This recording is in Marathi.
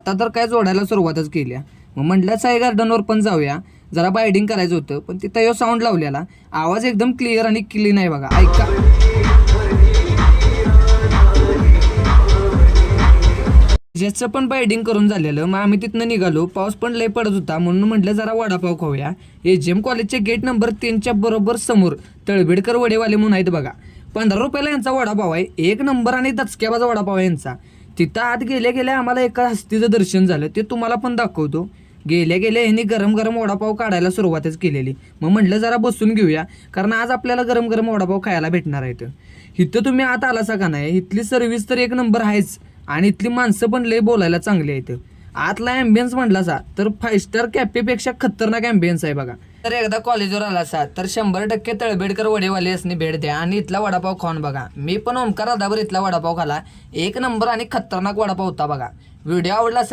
आत्ता तर काय जोडायला सुरुवातच केली. मग म्हटलं साई गार्डनवर पण जाऊया, जरा बायडिंग करायचं होतं. पण तिथं यो साऊंड लावलेला, आवाज एकदम क्लिअर आणि क्लीन आहे बघा, ऐका. ज्याचं पण बायडिंग करून झालेलं. मग आम्ही तिथनं निघालो, पाऊस पण लय पडत होता म्हणून म्हटलं जरा वडापाव खाऊया. एजीएम कॉलेजच्या गेट नंबर 3च्या बरोबर समोर तळबेडकर वडेवाले म्हणून आहेत बघा. 15 रुपयाला यांचा वडापाव आहे, एक नंबर आणि दचक्याबाजा वडापाव आहे यांचा. तिथं आत गेल्या गेल्या आम्हाला एका हस्तीचं दर्शन झालं, ते तुम्हाला पण दाखवतो. गेल्या गेल्या ह्यांनी गरम गरम वडापाव काढायला सुरुवातच केलेली. मग म्हटलं जरा बसून घेऊया, कारण आज आपल्याला गरम गरम वडापाव खायला भेटणार आहेत. इथं तुम्ही आत आलासा का नाही, इथली सर्व्हिस तर एक नंबर आहेच आणि इथली माणसं पण लय बोलायला चांगली आहेत. आतला ॲम्बियन्स म्हटलासा तर 5 स्टार कॅफेपेक्षा खतरनाक ॲम्बियन्स आहे बघा. तर एकदा कॉलेजवर आलासा तर 100% तळबेडकर वडेवाले असणे भेट द्या आणि इथला वडापाव खाऊन बघा. मी पण ओमकार दादावर इथला वडापाव खाला, एक नंबर आणि खतरनाक वडापाव होता बघा. व्हिडिओ आवडला असेल